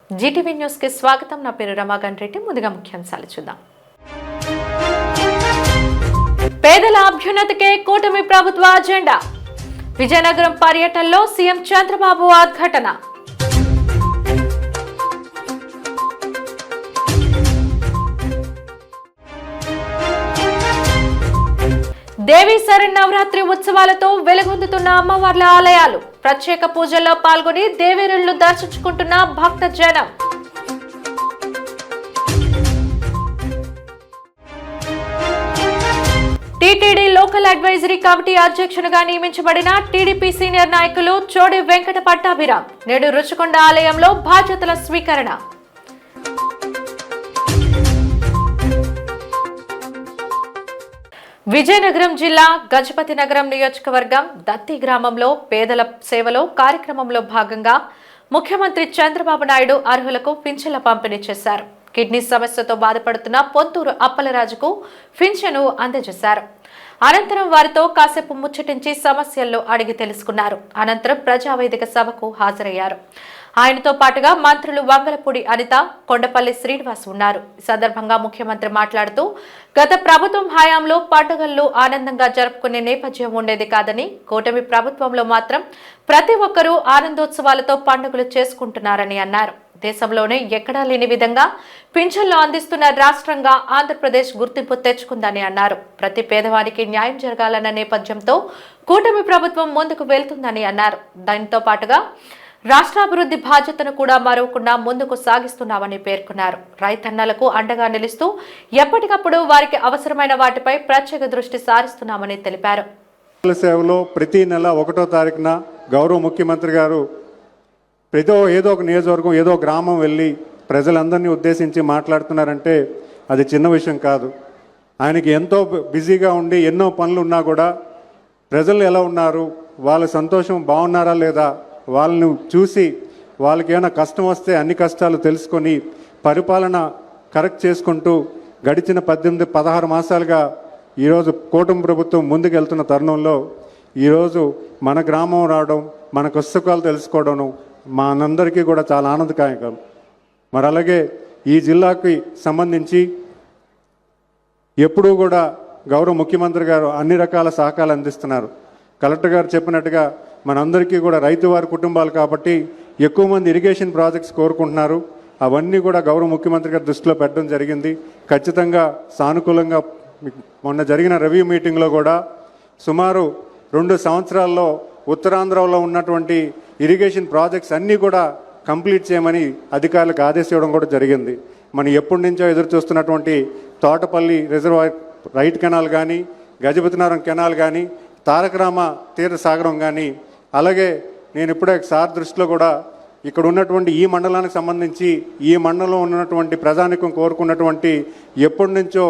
Zee TV news కి స్వాగతం. నా పేరు రమాకాంత్ రెడ్డి. ముందుగా ముఖ్యాంశాలు చూద్దాం. పేదల అభ్యున్నతికే కూటమి ప్రభుత్వ అజెండా. విజయనగరం పర్యటనలో సీఎం చంద్రబాబు ఉద్ఘాటన. దేవీ శరన్నవరాత్రి ఉత్సవాలతో వెలుగొందుతున్న అమ్మవార్ల ఆలయాలు. ప్రత్యేక పూజల్లో పాల్గొని దేవేరులను దర్శించుకుంటున్న భక్త జనం. టీటీడీ లోకల్ అడ్వైజరీ కమిటీ అధ్యక్షునిగా నియమించబడిన టీడీపీ సీనియర్ నాయకులు చోడి వెంకట పట్టాభిరామ్ నేడు రుషికొండ ఆలయంలో బాధ్యతల స్వీకరణ. విజయనగరం జిల్లా గజపతి నగరం నియోజకవర్గం దత్తి గ్రామంలో పేదల సేవలో కార్యక్రమంలో భాగంగా ముఖ్యమంత్రి చంద్రబాబు నాయుడు అర్హులకు పింఛన్ల పంపిణీ చేశారు. కిడ్నీ సమస్యతో బాధపడుతున్న పొంతూరు అప్పలరాజుకు పింఛను అందజేశారు. అనంతరం వారితో కాసేపు ముచ్చటించి సమస్యల్లో అడిగి తెలుసుకున్నారు. అనంతరం ప్రజావేదిక సభకు హాజరయ్యారు. ఆయనతో పాటుగా మంత్రులు వంగలపూడి అనిత, కొండపల్లి శ్రీనివాస్ ఉన్నారు. ఈ సందర్భంగా ముఖ్యమంత్రి మాట్లాడుతూ గత ప్రభుత్వం హయాంలో పండుగలను ఆనందంగా జరుపుకునే నేపథ్యం ఉండేది కాదని, కూటమి ప్రభుత్వంలో మాత్రం ప్రతి ఒక్కరూ ఆనందోత్సవాలతో పండుగలు చేసుకుంటున్నారని అన్నారు. దేశంలోనే ఎక్కడా లేని విధంగా పింఛన్లు అందిస్తున్న రాష్ట్రంగా ఆంధ్రప్రదేశ్ గుర్తింపు తెచ్చుకుందని అన్నారు. ప్రతి పేదవారికి న్యాయం జరగాలన్న నేపథ్యంతో కూటమి ప్రభుత్వం ముందుకు వెళ్తుందని అన్నారు. దానితో పాటుగా రాష్ట్రాభివృద్ధి బాధ్యతను కూడా మరవకుండా ముందుకు సాగిస్తున్నామని పేర్కొన్నారు. రైతన్నలకు అండగా నిలుస్తూ ఎప్పటికప్పుడు వారికి అవసరమైన వాటిపై ప్రత్యేక దృష్టి సారిస్తున్నామని తెలిపారు. సేవలో ప్రతి నెల 1వ తారీఖున గౌరవ ముఖ్యమంత్రి గారు ఏదో ఒక నియోజకవర్గం, ఏదో గ్రామం వెళ్ళి ప్రజలందరినీ ఉద్దేశించి మాట్లాడుతున్నారంటే అది చిన్న విషయం కాదు. ఆయనకి ఎంతో బిజీగా ఉండి ఎన్నో పనులు ఉన్నా కూడా ప్రజలు ఎలా ఉన్నారు, వాళ్ళ సంతోషం బాగున్నారా లేదా, వాళ్ళను చూసి వాళ్ళకి ఏమైనా కష్టం వస్తే అన్ని కష్టాలు తెలుసుకొని పరిపాలన కరెక్ట్ చేసుకుంటూ గడిచిన 18-16 మాసాలుగా ఈరోజు కూటమి ప్రభుత్వం ముందుకు వెళ్తున్న తరుణంలో ఈరోజు మన గ్రామం రావడం, మన కష్టసుఖాలు తెలుసుకోవడం మనందరికీ కూడా చాలా ఆనందదాయకం. మరి అలాగే ఈ జిల్లాకి సంబంధించి ఎప్పుడూ కూడా గౌరవ ముఖ్యమంత్రి గారు అన్ని రకాల సహకారాలు అందిస్తున్నారు. కలెక్టర్ గారు చెప్పినట్టుగా మనందరికీ కూడా రైతు వారి కుటుంబాలు కాబట్టి ఎక్కువ మంది ఇరిగేషన్ ప్రాజెక్ట్స్ కోరుకుంటున్నారు. అవన్నీ కూడా గౌరవ ముఖ్యమంత్రి గారి దృష్టిలో పెట్టడం జరిగింది. ఖచ్చితంగా సానుకూలంగా మొన్న జరిగిన రివ్యూ మీటింగ్లో కూడా సుమారు 2 సంవత్సరాల్లో ఉత్తరాంధ్రలో ఉన్నటువంటి ఇరిగేషన్ ప్రాజెక్ట్స్ అన్నీ కూడా కంప్లీట్ చేయమని అధికారులకు ఆదేశించడం కూడా జరిగింది. మనం ఎప్పటి నుంచో ఎదురు చూస్తున్నటువంటి తోటపల్లి రిజర్వాయర్ రైట్ కెనాల్ కానీ, గజపతినగరం కెనాల్ కానీ, తారకరామ తీర్థ సాగరం కానీ, అలాగే నేను ఇప్పుడే సార్ దృష్టిలో కూడా ఇక్కడ ఉన్నటువంటి ఈ మండలానికి సంబంధించి ఈ మండలంలో ఉన్నటువంటి ప్రజానికం కోరుకున్నటువంటి ఎప్పటి నుంచో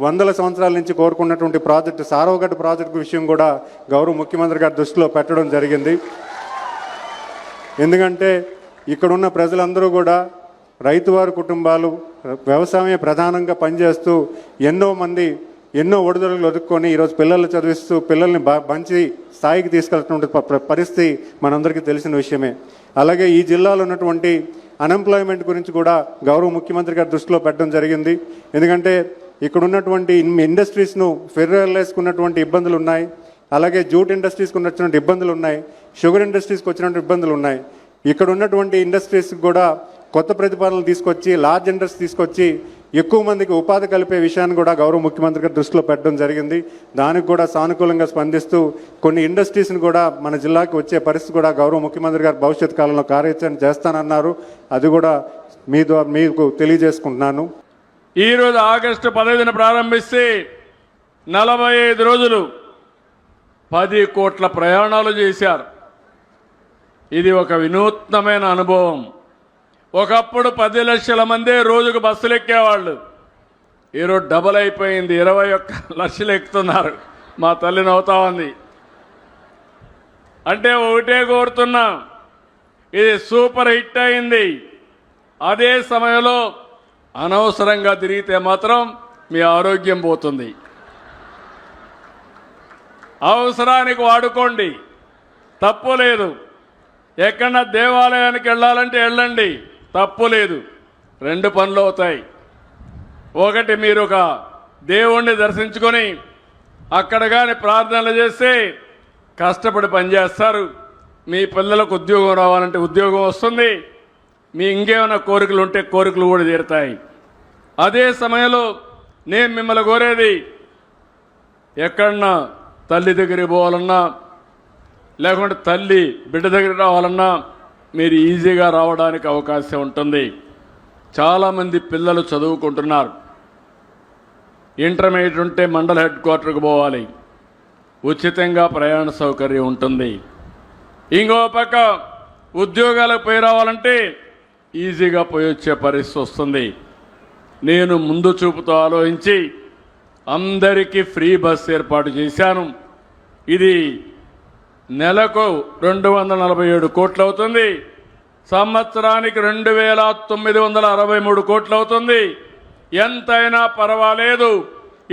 100 సంవత్సరాల నుంచి కోరుకున్నటువంటి ప్రాజెక్టు సారవగడ్డ ప్రాజెక్టు విషయం కూడా గౌరవ ముఖ్యమంత్రి గారి దృష్టిలో పెట్టడం జరిగింది. ఎందుకంటే ఇక్కడున్న ప్రజలందరూ కూడా రైతువారి కుటుంబాలు వ్యవసాయమే ప్రధానంగా పనిచేస్తూ ఎన్నో ఒడిదొడుగులు ఒదుక్కొని ఈరోజు పిల్లల్ని చదివిస్తూ పిల్లల్ని మంచి స్థాయికి తీసుకెళ్తున్న పరిస్థితి మనందరికీ తెలిసిన విషయమే. అలాగే ఈ జిల్లాలో ఉన్నటువంటి అన్ఎంప్లాయ్మెంట్ గురించి కూడా గౌరవ ముఖ్యమంత్రి గారి దృష్టిలో పెట్టడం జరిగింది. ఎందుకంటే ఇక్కడ ఉన్నటువంటి ఇండస్ట్రీస్ను ఫెడరలైజ్కున్నటువంటి ఇబ్బందులు ఉన్నాయి. అలాగే జూట్ ఇండస్ట్రీస్కి ఉన్నటువంటి ఇబ్బందులు ఉన్నాయి. షుగర్ ఇండస్ట్రీస్కి వచ్చినటువంటి ఇబ్బందులు ఉన్నాయి. ఇక్కడ ఉన్నటువంటి ఇండస్ట్రీస్కి కూడా కొత్త ప్రతిపాదనలు తీసుకొచ్చి లార్జ్ ఇండస్ట్రీ తీసుకొచ్చి ఎక్కువ మందికి ఉపాధి కలిపే విషయాన్ని కూడా గౌరవ ముఖ్యమంత్రి గారి దృష్టిలో పెట్టడం జరిగింది. దానికి కూడా సానుకూలంగా స్పందిస్తూ కొన్ని ఇండస్ట్రీస్ని కూడా మన జిల్లాకి వచ్చే పరిస్థితి కూడా గౌరవ ముఖ్యమంత్రి గారు భవిష్యత్ కాలంలో కార్యాచరణ చేస్తానన్నారు. అది కూడా మీ ద్వారా మీకు తెలియజేసుకుంటున్నాను. ఈరోజు ఆగస్టు 15న ప్రారంభిస్తే 45 రోజులు 10 కోట్ల ప్రయాణాలు చేశారు. ఇది ఒక వినూత్నమైన అనుభవం. ఒకప్పుడు 10 లక్షల మందే రోజుకు బస్సులు ఎక్కేవాళ్ళు. ఈరోజు డబల్ అయిపోయింది, 21 లక్షలు ఎక్కుతున్నారు. మా తల్లి నవ్వుతా ఉంది. అంటే ఒకటే కోరుతున్నాం, ఇది సూపర్ హిట్ అయింది. అదే సమయంలో అనవసరంగా తిరిగితే మాత్రం మీ ఆరోగ్యం పోతుంది. అవసరానికి వాడుకోండి, తప్పు లేదు. ఎక్కడన్నా దేవాలయానికి వెళ్ళాలంటే వెళ్ళండి, తప్పు లేదు, 2 పనులు అవుతాయి. ఒకటి, మీరు ఒక దేవుణ్ణి దర్శించుకొని అక్కడ కానీ ప్రార్థనలు చేస్తే కష్టపడి పనిచేస్తారు, మీ పిల్లలకు ఉద్యోగం రావాలంటే ఉద్యోగం వస్తుంది, మీ ఇంకేమైనా కోరికలు ఉంటే కోరికలు కూడా తీరుతాయి. అదే సమయంలో నేను మిమ్మల్ని కోరేది, ఎక్కడన్నా తల్లి దగ్గరికి పోవాలన్నా లేకుంటే తల్లి బిడ్డ దగ్గరికి రావాలన్నా మీరు ఈజీగా రావడానికి అవకాశం ఉంటుంది. చాలామంది పిల్లలు చదువుకుంటున్నారు, ఇంటర్మీడియట్ ఉంటే మండల హెడ్ క్వార్టర్కి పోవాలి, ఉచితంగా ప్రయాణ సౌకర్యం ఉంటుంది. ఇంకో పక్క ఉద్యోగాలకు పోయి రావాలంటే ఈజీగా పోయి వచ్చే పరిస్థితి వస్తుంది. నేను ముందు చూపుతో ఆలోచించి అందరికీ ఫ్రీ బస్ ఏర్పాటు చేశాను. ఇది నెలకు 247 కోట్లు అవుతుంది, సంవత్సరానికి 2963 కోట్లు అవుతుంది. ఎంతైనా పర్వాలేదు,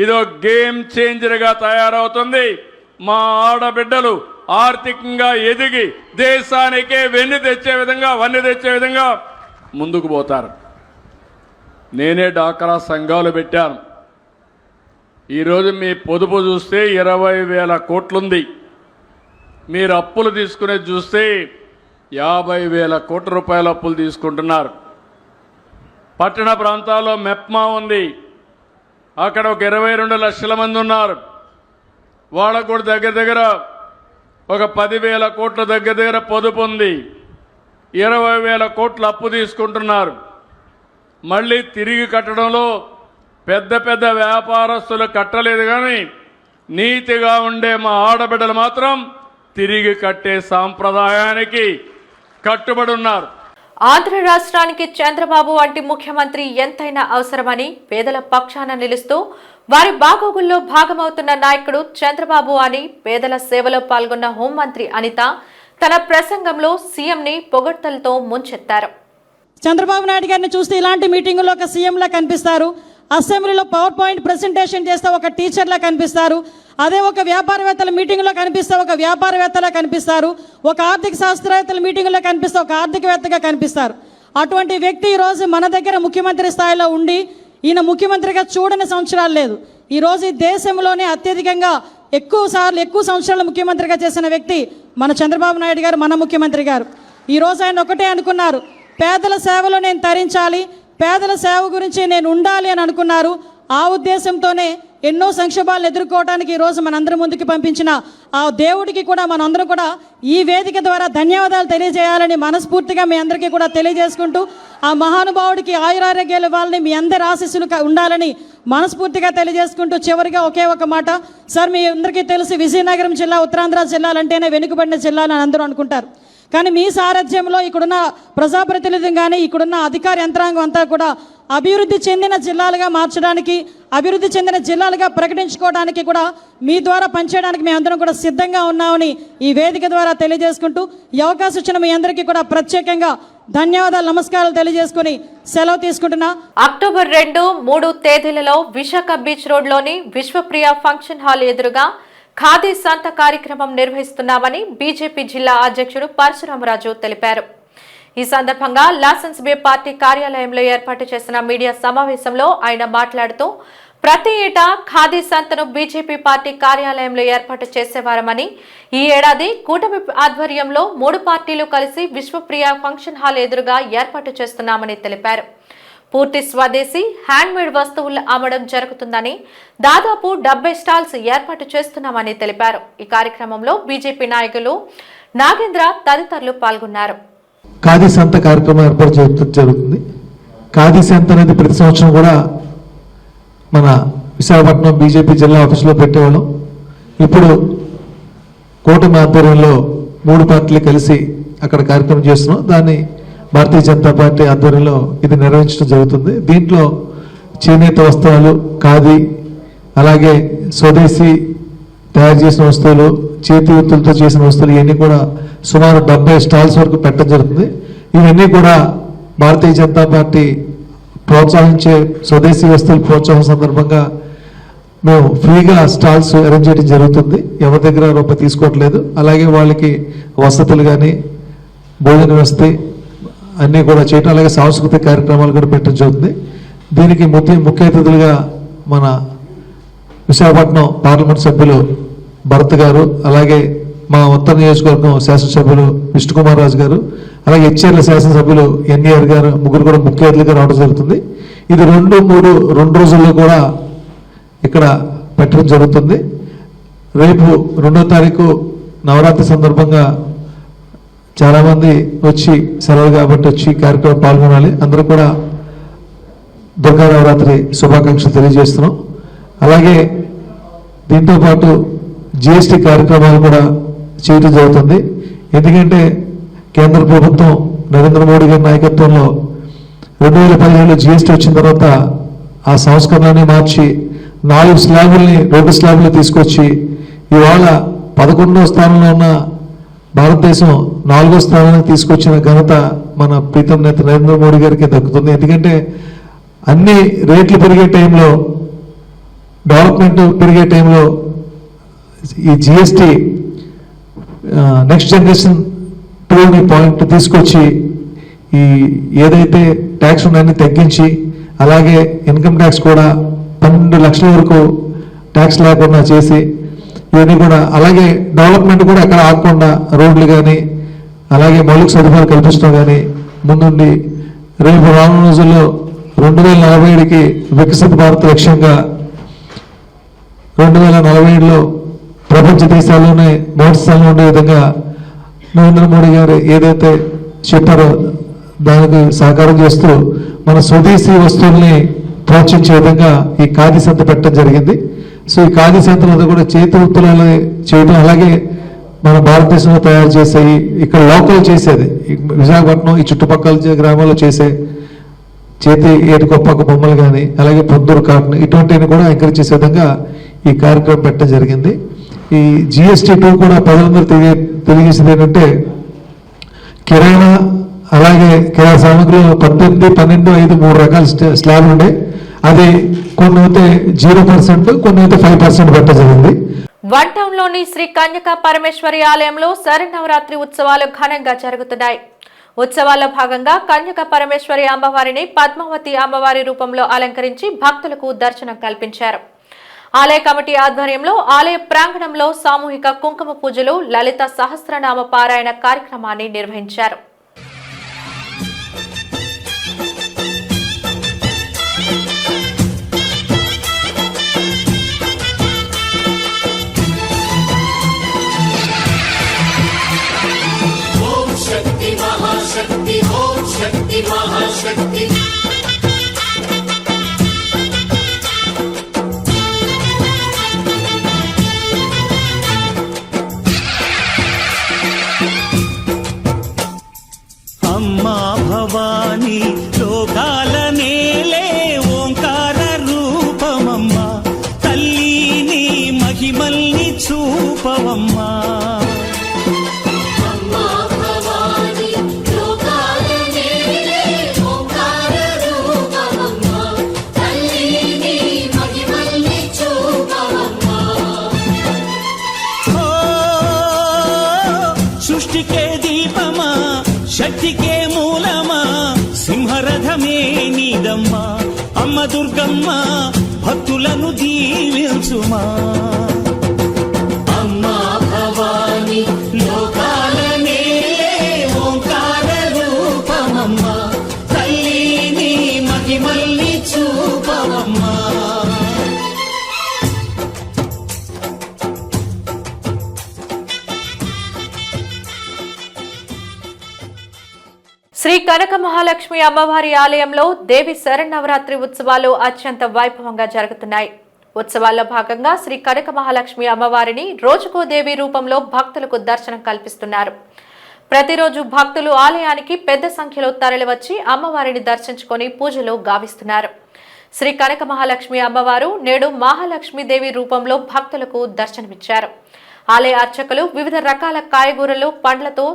ఇదో గేమ్ చేంజర్గా తయారవుతుంది. మా ఆడబిడ్డలు ఆర్థికంగా ఎదిగి దేశానికే వన్నీ తెచ్చే విధంగా ముందుకు పోతారు. నేనే డాక్రా సంఘాలు పెట్టాను. ఈరోజు మీ పొదుపు చూస్తే 20,000 కోట్లుంది. మీరు అప్పులు తీసుకునేది చూస్తే 50,000 కోట్ల రూపాయల అప్పులు తీసుకుంటున్నారు. పట్టణ ప్రాంతాల్లో మెప్మా ఉంది, అక్కడ ఒక 22 లక్షల మంది ఉన్నారు. వాళ్ళకు కూడా దగ్గర ఒక 10,000 కోట్ల దగ్గర పొదుపు ఉంది. 20,000 కోట్ల అప్పు తీసుకుంటున్నారు. మళ్ళీ తిరిగి కట్టడంలో పెద్ద వ్యాపారస్తులు కట్టలేదు, కానీ నీతిగా ఉండే మా ఆడబిడ్డలు మాత్రం తిరిగి కట్టే సాంప్రదాయానికి కట్టుబడి ఉన్నారు. ఆంధ్ర రాష్ట్రానికి చంద్రబాబు వంటి ముఖ్యమంత్రి ఎంతైనా అవసరమని పేదల పక్షాన నిలుస్తూ వారి బాగోగుల్లో భాగమవుతున్న నాయకుడు చంద్రబాబు అని పేదల సేవలో పాల్గొన్న హోంమంత్రి అనిత తన ప్రసంగంలో సీఎంని పొగడ్తలతో ముంచెత్తారు. చంద్రబాబు నాయుడు గారిని చూస్తే ఇలాంటి మీటింగుల్లో ఒక సీఎంలా కనిపిస్తారు, అసెంబ్లీలో పవర్ పాయింట్ ప్రెజెంటేషన్ చేస్తే ఒక టీచర్లా కనిపిస్తారు, అదే ఒక వ్యాపారవేత్తల మీటింగ్లో కనిపిస్తే ఒక వ్యాపారవేత్తలా కనిపిస్తారు, ఒక ఆర్థిక శాస్త్రవేత్తల మీటింగ్లో కనిపిస్తే ఒక ఆర్థికవేత్తగా కనిపిస్తారు. అటువంటి వ్యక్తి ఈరోజు మన దగ్గర ముఖ్యమంత్రి స్థాయిలో ఉండి ఈయన ముఖ్యమంత్రిగా చూడని సంవత్సరాలు లేదు. ఈరోజు ఈ దేశంలోనే అత్యధికంగా ఎక్కువ సంవత్సరాలు ముఖ్యమంత్రిగా చేసిన వ్యక్తి మన చంద్రబాబు నాయుడు గారు, మన ముఖ్యమంత్రి గారు. ఈరోజు ఆయన ఒకటే అనుకున్నారు, పేదల సేవలో నేను తరించాలి, పేదల సేవ గురించి నేను ఉండాలి అని అనుకున్నారు. ఆ ఉద్దేశంతోనే ఎన్నో సంక్షోభాలను ఎదుర్కోవడానికి ఈరోజు మనందరి ముందుకు పంపించిన ఆ దేవుడికి కూడా మనందరం కూడా ఈ వేదిక ద్వారా ధన్యవాదాలు తెలియజేయాలని మనస్ఫూర్తిగా మీ అందరికీ కూడా తెలియజేసుకుంటూ, ఆ మహానుభావుడికి ఆయురారోగ్యాలు ఇవ్వాలని, మీ అందరి ఆశీస్సులు ఉండాలని మనస్ఫూర్తిగా తెలియజేసుకుంటూ చివరిగా ఒకే ఒక మాట. సార్, మీ అందరికీ తెలుసు విజయనగరం జిల్లా ఉత్తరాంధ్ర జిల్లాలంటేనే వెనుకబడిన జిల్లాలు అని అందరూ అనుకుంటారు. కానీ మీ సారథ్యంలో ఇక్కడున్న ప్రజాప్రతినిధులు కానీ ఇక్కడున్న అధికార యంత్రాంగం అంతా కూడా అభివృద్ధి చెందిన జిల్లాలుగా మార్చడానికి, అభివృద్ధి చెందిన జిల్లాలుగా ప్రకటించుకోవడానికి కూడా మీ ద్వారా పనిచేయడానికి మేమందరం కూడా సిద్ధంగా ఉన్నామని ఈ వేదిక ద్వారా తెలియజేసుకుంటూ, ఈ అవకాశం ఇచ్చిన మీ అందరికీ కూడా ప్రత్యేకంగా ధన్యవాదాలు, నమస్కారాలు తెలియజేసుకుని సెలవు తీసుకుంటున్నా. అక్టోబర్ 2, 3 తేదీలలో విశాఖ బీచ్ రోడ్లోని విశ్వప్రియ ఫంక్షన్ హాల్ ఎదురుగా ఖాదీ సంత కార్యక్రమం నిర్వహిస్తున్నామని బీజేపీ జిల్లా అధ్యక్షుడు పరశురామరాజు తెలిపారు. ఈ సందర్భంగా లాసెన్స్ బే పార్టీ కార్యాలయంలో ఏర్పాటు చేసిన మీడియా సమావేశంలో ఆయన మాట్లాడుతూ, ప్రతి ఏటా ఖాదీ సంతను బీజేపీ పార్టీ కార్యాలయంలో ఏర్పాటు చేసేవారమని, ఈ ఏడాది కూటమి ఆధ్వర్యంలో 3 పార్టీలు కలిసి విశ్వప్రియ ఫంక్షన్ హాల్ ఎదురుగా ఏర్పాటు చేస్తున్నామని తెలిపారు. పూర్తి స్వదేశీ హ్యాండ్మేడ్ వస్తువులు అమ్మడం జరుగుతుందని, దాదాపు 70 స్టాల్స్ ఏర్పాటు చేస్తున్నామని తెలిపారు. ఈ కార్యక్రమంలో బీజేపీ నాయకులు నాగేంద్ర తదితరులు పాల్గొన్నారు. ఖాదీ సంత కార్యక్రమం ఏర్పాటు జరుగుతుంది. ఖాదీ సంత అనేది ప్రతి సంవత్సరం కూడా మన విశాఖపట్నం బీజేపీ జిల్లా ఆఫీసులో పెట్టేవాళ్ళం. ఇప్పుడు కూటమి ఆధ్వర్యంలో 3 పార్టీలు కలిసి అక్కడ కార్యక్రమం చేస్తున్నాం. దాన్ని భారతీయ జనతా పార్టీ ఆధ్వర్యంలో ఇది నిర్వహించడం జరుగుతుంది. దీంట్లో చేనేత వస్త్రాలు, ఖాదీ, అలాగే స్వదేశీ తయారు చేసిన వస్తువులు, చేతి వృత్తులతో చేసిన వస్తువులు, ఇవన్నీ కూడా సుమారు 70 స్టాల్స్ వరకు పెట్టడం జరుగుతుంది. ఇవన్నీ కూడా భారతీయ జనతా పార్టీ ప్రోత్సహించే స్వదేశీ వస్తువులు ప్రోత్సాహం సందర్భంగా మేము ఫ్రీగా స్టాల్స్ అరేంజ్ చేయడం జరుగుతుంది. ఎవరి దగ్గర రూపాయి తీసుకోవట్లేదు. అలాగే వాళ్ళకి వసతులు కానీ, భోజన వసతి, అన్నీ కూడా చేయటం, అలాగే సాంస్కృతిక కార్యక్రమాలు కూడా పెట్టడం జరుగుతుంది. దీనికి ముఖ్య అతిథులుగా మన విశాఖపట్నం పార్లమెంట్ సభ్యులు భరత్ గారు, అలాగే మా ఉత్తర నియోజకవర్గం శాసనసభ్యులు విష్ణుకుమార్ రాజు గారు, అలాగే హెచ్ఆర్ల శాసనసభ్యులు ఎన్ఈఆర్ గారు ముగ్గురు కూడా ముఖ్య అతిథులుగా రావడం జరుగుతుంది. ఇది 2 రోజుల్లో కూడా ఇక్కడ పెట్టడం జరుగుతుంది. రేపు 2వ తారీఖు నవరాత్రి సందర్భంగా చాలామంది వచ్చి సెలవు కాబట్టి వచ్చి కార్యక్రమం పాల్గొనాలి. అందరూ కూడా దుర్గా నవరాత్రి శుభాకాంక్షలు తెలియజేస్తున్నాం. అలాగే దీంతోపాటు జిఎస్టీ కార్యక్రమాలు కూడా చేయడం జరుగుతుంది. ఎందుకంటే కేంద్ర ప్రభుత్వం నరేంద్ర మోడీ గారి నాయకత్వంలో 2017లో జిఎస్టీ వచ్చిన తర్వాత ఆ సంస్కరణని మార్చి 4 స్లాబుల్ని 2 స్లాబులు తీసుకొచ్చి ఇవాళ 11వ స్థానంలో ఉన్న భారతదేశం 4వ స్థానానికి తీసుకొచ్చిన ఘనత మన ప్రీతం నేత నరేంద్ర మోడీ గారికి దక్కుతుంది. ఎందుకంటే అన్ని రేట్లు పెరిగే టైంలో, డెవలప్మెంట్ పెరిగే టైంలో ఈ జిఎస్టీ నెక్స్ట్ జనరేషన్ 2 పాయింట్ తీసుకొచ్చి ఈ ఏదైతే ట్యాక్స్ ఉన్నాయని తగ్గించి, అలాగే ఇన్కమ్ ట్యాక్స్ కూడా 12 లక్షల వరకు ట్యాక్స్ లేకుండా చేసి ఇవన్నీ కూడా, అలాగే డెవలప్మెంట్ కూడా ఎక్కడ ఆగకుండా రోడ్లు కానీ అలాగే మౌలిక సదుపాయాలు కల్పించడం కానీ ముందుండి రేపు రానున్న రోజుల్లో 2047కి వికసిత భారత్ లక్ష్యంగా 2047లో ప్రపంచ దేశాల్లోనే మొదటి స్థానంలో ఉండే విధంగా నరేంద్ర మోడీ గారు ఏదైతే చెప్పారో దానికి సహకారం చేస్తూ మన స్వదేశీ వస్తువుల్ని ప్రోత్సహించే విధంగా ఈ ఖాదీ సంత పెట్టడం జరిగింది. సో ఈ ఖాదీ సంతలో కూడా చేతి వృత్తులు చేయడం, అలాగే మన భారతదేశంలో తయారు చేసేవి ఇక్కడ లోకల్ చేసేది, విశాఖపట్నం ఈ చుట్టుపక్కల గ్రామాల్లో చేసే చేతి ఏటికొప్పక బొమ్మలు కానీ, అలాగే పొందూరు కాటన్ ఇటువంటివి కూడా ఎంకరేజ్ చేసే విధంగా ఈ కార్యక్రమం పెట్టడం జరిగింది. ఈ జిఎస్టీ 2 కూడా ప్రజలందరూ తెలియజేసేది ఏంటంటే కిరాణా అలాగే కిరాణా సామగ్రిలో 18, 12, 5 3 రకాల స్లాబ్ ఉండే, అది కొన్ని అయితే 0%, కొన్ని అయితే 5% పెట్టడం జరిగింది. వన్ టౌన్ లోని శ్రీ కన్యక పరమేశ్వరి ఆలయంలో శరన్నవరాత్రి ఉత్సవాలు ఘనంగా జరుగుతున్నాయి. ఉత్సవాల్లో భాగంగా కన్యక పరమేశ్వరి అమ్మవారిని పద్మావతి అమ్మవారి రూపంలో అలంకరించి భక్తులకు దర్శనం కల్పించారు. ఆలయ కమిటీ ఆధ్వర్యంలో ఆలయ ప్రాంగణంలో సామూహిక కుంకుమ పూజలు, లలిత సహస్రనామ పారాయణ కార్యక్రమాన్ని నిర్వహించారు. महाशक्ति अम्मा भवानी लोकाल नेले ओंकार रूपमम्मा तल्लीनी महिमल्नि चूपवम्मा శక్తి కే మూలమా సింహరథమే నీదమ్మా అమ్మ దుర్గమ్మ భక్తులను దీవించుమా అమ్మా భవాని లోకాల నేలే ఓంకార రూపమమ్మ తల్లిని మహిమల్ని చూపవమ్మా శ్రీ కనక మహాలక్ష్మి అమ్మవారి ఆలయంలో దేవి శరన్నవరాత్రి ఉత్సవాలు అత్యంత వైభవంగా జరుగుతున్నాయి. ఉత్సవాల్లో భాగంగా శ్రీ కనక మహాలక్ష్మి అమ్మవారిని రోజుకో దేవి రూపంలో భక్తులకు దర్శనం కల్పిస్తున్నారు. ప్రతిరోజు భక్తులు ఆలయానికి పెద్ద సంఖ్యలో తరలివచ్చి అమ్మవారిని దర్శించుకొని పూజలు గావిస్తున్నారు. శ్రీ కనక మహాలక్ష్మి అమ్మవారు నేడు మహాలక్ష్మీదేవి రూపంలో భక్తులకు దర్శనమిచ్చారు. ఆలయ అర్చకులు వివిధ రకాల కాయగూరలు, పండ్లతో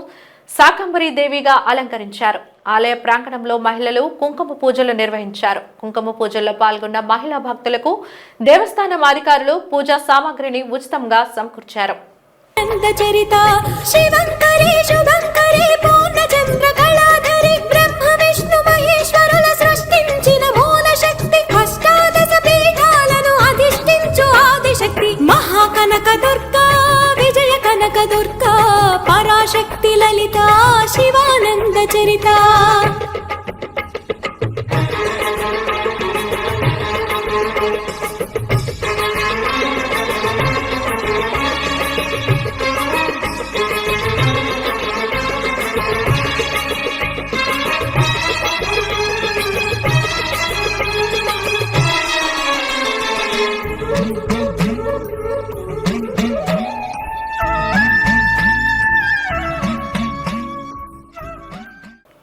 శాకంబరీ దేవిగా అలంకరించారు. ఆలయ ప్రాంగణంలో మహిళలు కుంకుమ పూజలు నిర్వహించారు. కుంకుమ పూజల్లో పాల్గొన్న మహిళా భక్తులకు దేవస్థానం అధికారులు పూజా సామాగ్రిని ఉచితంగా సమకూర్చారు. చరిత శివంకరే శుభంకరే పూర్ణచంద్ర కళాధరి బ్రహ్మ దుర్గా పరాశక్తి లలిత శివానంద చరిత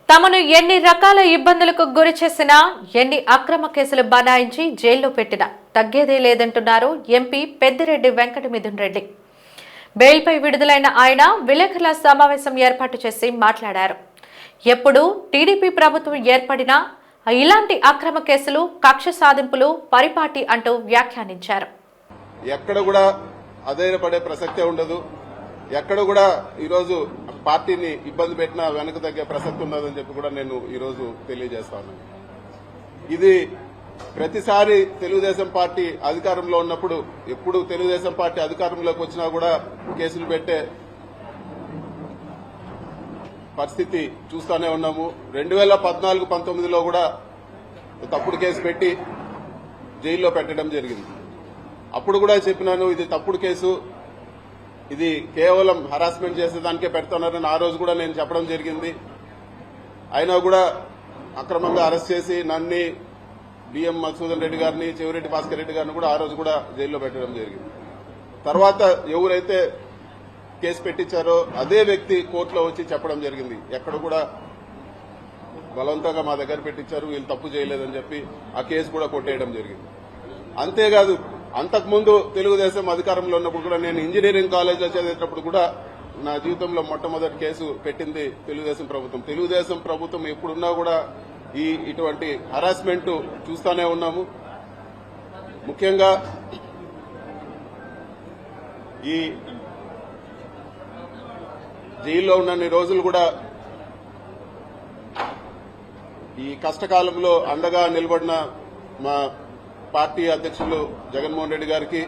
తమను ఎన్ని రకాల ఇబ్బందులకు గురి చేసినా, ఎన్ని అక్రమ కేసులు బనాయించి జైల్లో పెట్టినా తగ్గేదే లేదంటున్నారు ఎంపీ పెద్దిరెడ్డి వెంకట మిథున్ రెడ్డి. బెయిల్పై విడుదలైన ఆయన విలేకరుల సమావేశం ఏర్పాటు చేసి మాట్లాడారు. ఎప్పుడు టీడీపీ ప్రభుత్వం ఏర్పడినా ఇలాంటి అక్రమ కేసులు, కక్ష సాధింపులు పరిపాటి అంటూ వ్యాఖ్యానించారు. ఎక్కడ కూడా అధైర్యపడే ప్రసక్తే ఉండదు. ఎక్కడ కూడా ఈరోజు పార్టీని ఇబ్బంది పెట్టినా వెనక తగ్గే ప్రసక్తి ఉన్నదని చెప్పి కూడా నేను ఈరోజు తెలియజేస్తాను. ఇది ప్రతిసారి తెలుగుదేశం పార్టీ అధికారంలో ఉన్నప్పుడు, ఎప్పుడు తెలుగుదేశం పార్టీ అధికారంలోకి వచ్చినా కూడా కేసులు పెట్టే పరిస్థితి చూస్తూనే ఉన్నాము. 2014-19లో కూడా తప్పుడు కేసు పెట్టి జైల్లో పెట్టడం జరిగింది. అప్పుడు కూడా చెప్పినాను, ఇది తప్పుడు కేసు, ఇది కేవలం హరాస్మెంట్ చేసేదానికే పెడుతున్నారని ఆ రోజు కూడా నేను చెప్పడం జరిగింది. అయినా కూడా అక్రమంగా అరెస్ట్ చేసి నన్ను, బిఎం మధుసూదన్ రెడ్డి గారిని, చెవిరెడ్డి భాస్కర్ రెడ్డి గారిని కూడా ఆ రోజు కూడా జైల్లో పెట్టడం జరిగింది. తర్వాత ఎవరైతే కేసు పెట్టించారో అదే వ్యక్తి కోర్టులో వచ్చి చెప్పడం జరిగింది, ఎక్కడ కూడా బలవంతంగా మా దగ్గర పెట్టించారు, వీళ్ళు తప్పు చేయలేదని చెప్పి ఆ కేసు కూడా కొట్టేయడం జరిగింది. అంతేకాదు, అంతకుముందు తెలుగుదేశం అధికారంలో ఉన్నప్పుడు కూడా నేను ఇంజనీరింగ్ కాలేజ్లో చదివేటప్పుడు కూడా నా జీవితంలో మొట్టమొదటి కేసు పెట్టింది తెలుగుదేశం ప్రభుత్వం. తెలుగుదేశం ప్రభుత్వం ఎప్పుడున్నా కూడా ఇటువంటి హరాస్మెంట్ చూస్తూనే ఉన్నాము. ముఖ్యంగా ఈ జైల్లో ఉన్నన్ని రోజులు కూడా ఈ కష్టకాలంలో అండగా నిలబడిన మా పార్టీ అధ్యక్షులు జగన్మోహన్ రెడ్డి గారికి,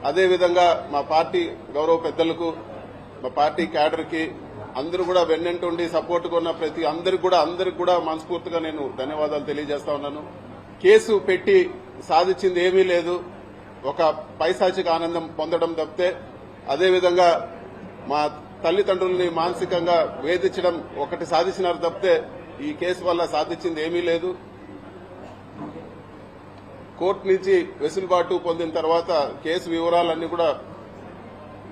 అదేవిధంగా మా పార్టీ గౌరవ పెద్దలకు, మా పార్టీ క్యాడర్కి అందరూ కూడా వెన్నంటుండి సపోర్ట్గా ఉన్న ప్రతి అందరికి కూడా మనస్ఫూర్తిగా నేను ధన్యవాదాలు తెలియజేస్తా ఉన్నాను. కేసు పెట్టి సాధించింది ఏమీ లేదు, ఒక పైశాచిక ఆనందం పొందడం తప్పితే, అదేవిధంగా మా తల్లిదండ్రుల్ని మానసికంగా వేధించడం ఒకటి సాధించినారు తప్పితే ఈ కేసు వల్ల సాధించింది ఏమీ లేదు. కోర్టు నుంచి వెసులుబాటు పొందిన తర్వాత కేసు వివరాలన్నీ కూడా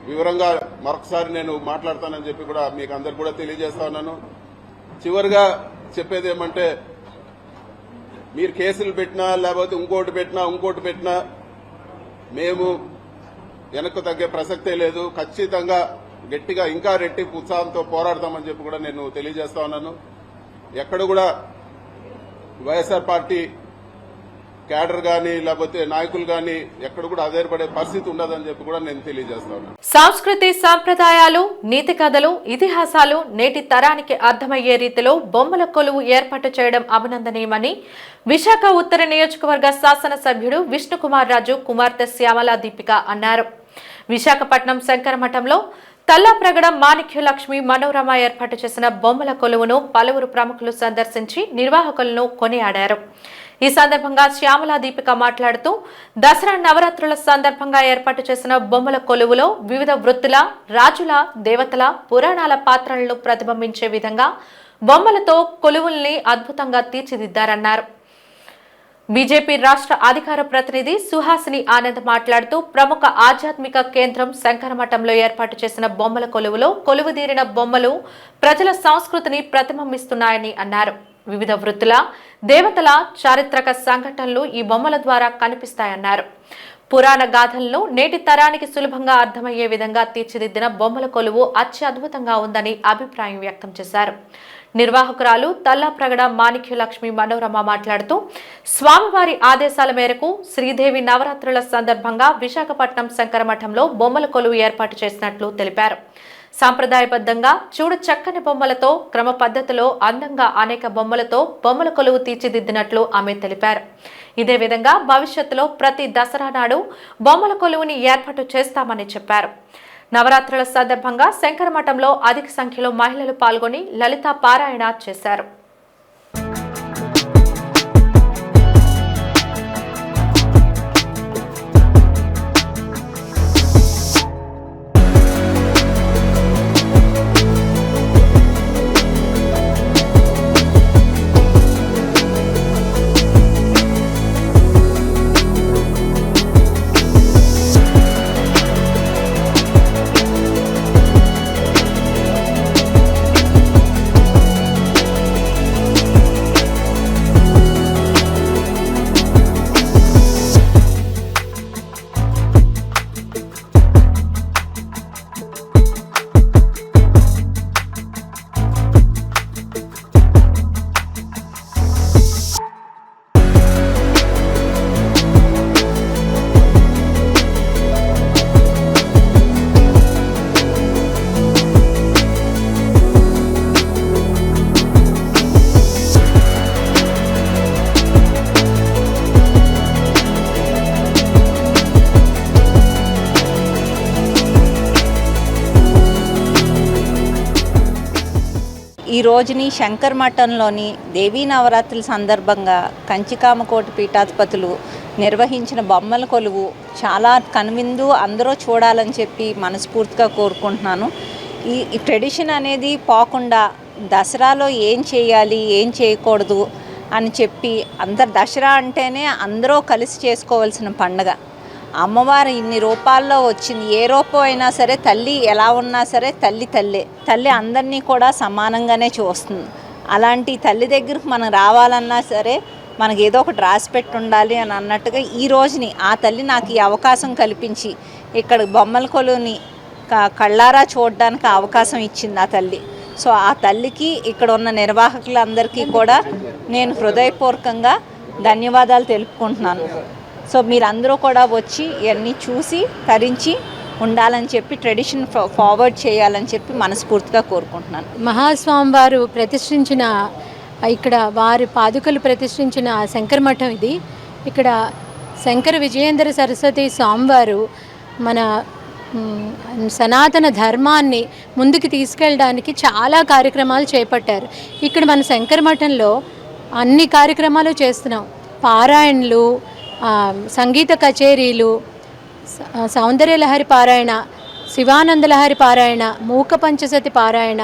వివరంగా మరొకసారి నేను మాట్లాడతానని చెప్పి కూడా మీకు అందరికి కూడా తెలియజేస్తా ఉన్నాను. చివరిగా చెప్పేది ఏమంటే, మీరు కేసులు పెట్టినా లేకపోతే ఇంకోటి పెట్టినా మేము వెనక్కు తగ్గే ప్రసక్తే లేదు. ఖచ్చితంగా గట్టిగా ఇంకా రెట్టింపు ఉత్సాహంతో పోరాడతామని చెప్పి కూడా నేను తెలియజేస్తా ఉన్నాను. ఎక్కడ కూడా వైఎస్ఆర్ పార్టీ క్యాడర్ గాని లేకపోతే నాయకులు గాని ఎక్కడ కూడా ఆధారపడే పరిస్థితి ఉండదని చెప్పి కూడా నేను తెలియజేస్తాను. సంస్కృతి, సంప్రదాయాలు, నీతి కథలు, ఇతిహాసాలు నేటి తరానికి అర్థమయ్యే రీతిలో బొమ్మల కొలువు ఏర్పాటు చేయడం అభినందనీయమని విశాఖ ఉత్తర నియోజకవర్గ శాసనసభ్యుడు విష్ణుకుమార్ రాజు కుమార్తె శ్యామలా దీపిక అన్నారు. విశాఖపట్నం శంకరమఠంలో తల్లాప్రగడం మాణిక్యలక్ష్మి మనోరమ ఏర్పాటు చేసిన బొమ్మల కొలువును పలువురు ప్రముఖులు సందర్శించి నిర్వాహకులను కొనియాడారు. ఈ సందర్భంగా శ్యామలా దీపిక మాట్లాడుతూ, దసరా నవరాత్రుల సందర్భంగా ఏర్పాటు చేసిన బొమ్మల కొలువులో వివిధ వృత్తుల, రాజుల, దేవతల, పురాణాల పాత్రలను ప్రతిబింబించే విధంగా బొమ్మలతో కొలువుల్ని అద్భుతంగా తీర్చిదిద్దారన్నారు. బీజేపీ రాష్ట్ర అధికార ప్రతినిధి సుహాసిని ఆనంద్ మాట్లాడుతూ, ప్రముఖ ఆధ్యాత్మిక కేంద్రం శంకరమఠంలో ఏర్పాటు చేసిన బొమ్మల కొలువులో కొలువుదీరిన బొమ్మలు ప్రజల సంస్కృతిని ప్రతిబింబిస్తున్నాయని అన్నారు. వివిధ వృత్తుల, దేవతల చారిత్రక సంఘటనలు ఈ బొమ్మల ద్వారా కనిపిస్తాయన్నారు. పురాణ గాథలను నేటి తరానికి సులభంగా అర్థమయ్యే విధంగా తీర్చిదిద్దిన బొమ్మల కొలువు అత్యద్భుతంగా ఉందని అభిప్రాయం వ్యక్తం చేశారు. నిర్వాహకురాలు తల్లాప్రగడ మాణిక్యలక్ష్మి మనోరమ మాట్లాడుతూ, స్వామివారి ఆదేశాల మేరకు శ్రీదేవి నవరాత్రుల సందర్భంగా విశాఖపట్నం శంకరమఠంలో బొమ్మల కొలువు ఏర్పాటు చేసినట్లు తెలిపారు. సాంప్రదాయబద్ధంగా చూడ చక్కని బొమ్మలతో, క్రమ పద్ధతిలో అందంగా అనేక బొమ్మలతో బొమ్మల కొలువు తీర్చిదిద్దినట్లు ఆమె తెలిపారు. ఇదే విధంగా భవిష్యత్తులో ప్రతి దసరా నాడు బొమ్మల కొలువుని ఏర్పాటు చేస్తామని చెప్పారు. నవరాత్రుల సందర్భంగా శంకరమఠంలో అధిక సంఖ్యలో మహిళలు పాల్గొని లలిత పారాయణ చేశారు. ఈ రోజుని శంకరమఠంలోని దేవీ నవరాత్రుల సందర్భంగా కంచికామకోటి పీఠాధిపతులు నిర్వహించిన బొమ్మల కొలువు చాలా కనువిందు అందరూ చూడాలని చెప్పి మనస్ఫూర్తిగా కోరుకుంటున్నాను. ఈ ట్రెడిషన్ అనేది పోకుండా దసరాలో ఏం చేయాలి ఏం చేయకూడదు అని చెప్పి దసరా అంటేనే అందరూ కలిసి చేసుకోవాల్సిన పండగ. అమ్మవారు ఇన్ని రూపాల్లో వచ్చింది. ఏ రూపం అయినా సరే తల్లి ఎలా ఉన్నా సరే తల్లి అందరినీ కూడా సమానంగానే చూస్తుంది. అలాంటి తల్లి దగ్గరకు మనం రావాలన్నా సరే మనకి ఏదో ఒకటి రాసి పెట్టి ఉండాలి అని అన్నట్టుగా ఈ రోజుని ఆ తల్లి నాకు ఈ అవకాశం కల్పించి ఇక్కడ బొమ్మల కొలువుని కళ్ళారా చూడడానికి అవకాశం ఇచ్చింది ఆ తల్లి. సో ఆ తల్లికి ఇక్కడ ఉన్న నిర్వాహకులందరికీ కూడా నేను హృదయపూర్వకంగా ధన్యవాదాలు తెలుపుకుంటున్నాను. సో మీరందరూ కూడా వచ్చి ఇవన్నీ చూసి తరించి ఉండాలని చెప్పి ట్రెడిషన్ ఫార్వర్డ్ చేయాలని చెప్పి మనస్ఫూర్తిగా కోరుకుంటున్నాను. మహాస్వామి వారు ప్రతిష్ఠించిన ఇక్కడ వారి పాదుకలు ప్రతిష్ఠించిన శంకరమఠం ఇది. ఇక్కడ శంకర విజయేంద్ర సరస్వతి స్వామివారు మన సనాతన ధర్మాన్ని ముందుకు తీసుకెళ్ళడానికి చాలా కార్యక్రమాలు చేపట్టారు. ఇక్కడ మన శంకరమఠంలో అన్ని కార్యక్రమాలు చేస్తున్నాం. పారాయణలు, సంగీత కచేరీలు, సౌందర్యలహరి పారాయణ, శివానందలహరి పారాయణ, మూక పంచసతి పారాయణ,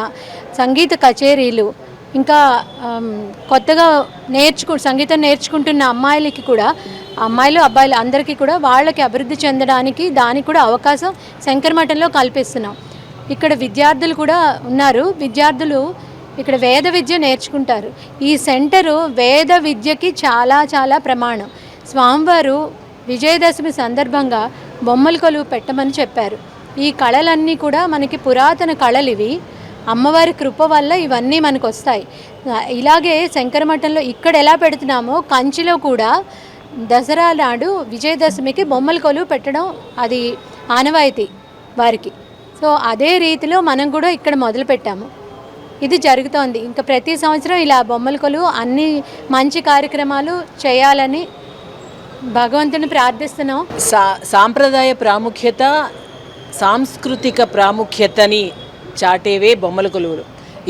సంగీత కచేరీలు, ఇంకా కొత్తగా సంగీతం నేర్చుకుంటున్న అమ్మాయిలకి కూడా, అమ్మాయిలు అబ్బాయిలు అందరికీ కూడా వాళ్ళకి అభివృద్ధి చెందడానికి దానికి కూడా అవకాశం శంకరమఠంలో కల్పిస్తున్నాం. ఇక్కడ విద్యార్థులు కూడా ఉన్నారు. విద్యార్థులు ఇక్కడ వేద విద్య నేర్చుకుంటారు. ఈ సెంటరు వేద విద్యకి చాలా చాలా ప్రమాణం. స్వామివారు విజయదశమి సందర్భంగా బొమ్మల కొలువు పెట్టమని చెప్పారు. ఈ కళలన్నీ కూడా మనకి పురాతన కళలు ఇవి. అమ్మవారి కృప వల్ల ఇవన్నీ మనకు వస్తాయి. ఇలాగే శంకరమఠంలో ఇక్కడ ఎలా పెడుతున్నామో కంచిలో కూడా దసరా నాడు విజయదశమికి బొమ్మల కొలువు పెట్టడం అది ఆనవాయితీ వారికి. సో అదే రీతిలో మనం కూడా ఇక్కడ మొదలుపెట్టాము. ఇది జరుగుతోంది. ఇంకా ప్రతి సంవత్సరం ఇలా బొమ్మల కొలువు అన్ని మంచి కార్యక్రమాలు చేయాలని భగవంతుని ప్రార్థిస్తున్నాం. సాంప్రదాయ ప్రాముఖ్యత, సాంస్కృతిక ప్రాముఖ్యతని చాటేవే బొమ్మల కొలువులు.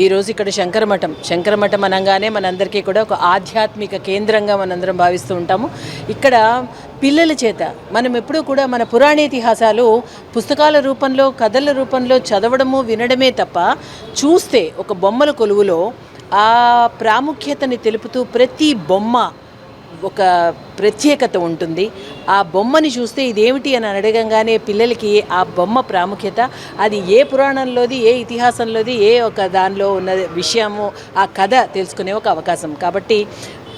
ఈరోజు ఇక్కడ శంకరమఠం అనగానే మనందరికీ కూడా ఒక ఆధ్యాత్మిక కేంద్రంగా మనందరం భావిస్తూ ఉంటాము. ఇక్కడ పిల్లల చేత మనం ఎప్పుడూ కూడా మన పురాణేతిహాసాలు పుస్తకాల రూపంలో, కథల రూపంలో చదవడము, వినడమే తప్ప చూస్తే ఒక బొమ్మల కొలువులో ఆ ప్రాముఖ్యతని తెలుపుతూ ప్రతి బొమ్మ ఒక ప్రత్యేకత ఉంటుంది. ఆ బొమ్మని చూస్తే ఇదేమిటి అని అడగంగానే పిల్లలకి ఆ బొమ్మ ప్రాముఖ్యత, అది ఏ పురాణంలోది, ఏ ఇతిహాసంలోది, ఏ ఒక దానిలో ఉన్న విషయము, ఆ కథ తెలుసుకునే ఒక అవకాశం. కాబట్టి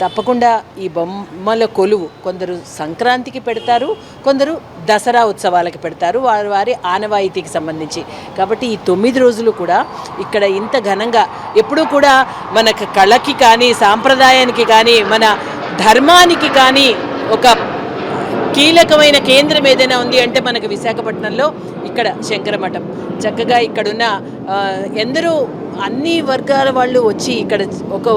తప్పకుండా ఈ బొమ్మల కొలువు కొందరు సంక్రాంతికి పెడతారు, కొందరు దసరా ఉత్సవాలకి పెడతారు, వారి ఆనవాయితీకి సంబంధించి. కాబట్టి ఈ 9 రోజులు కూడా ఇక్కడ ఇంత ఘనంగా ఎప్పుడూ కూడా మన కళకి కానీ, సాంప్రదాయానికి కానీ, మన ధర్మానికి కానీ ఒక కీలకమైన కేంద్రం ఏదైనా ఉంది అంటే మనకు విశాఖపట్నంలో ఇక్కడ శంకరమఠం. చక్కగా ఇక్కడున్న ఎందరో అన్ని వర్గాల వాళ్ళు వచ్చి ఇక్కడ ఒక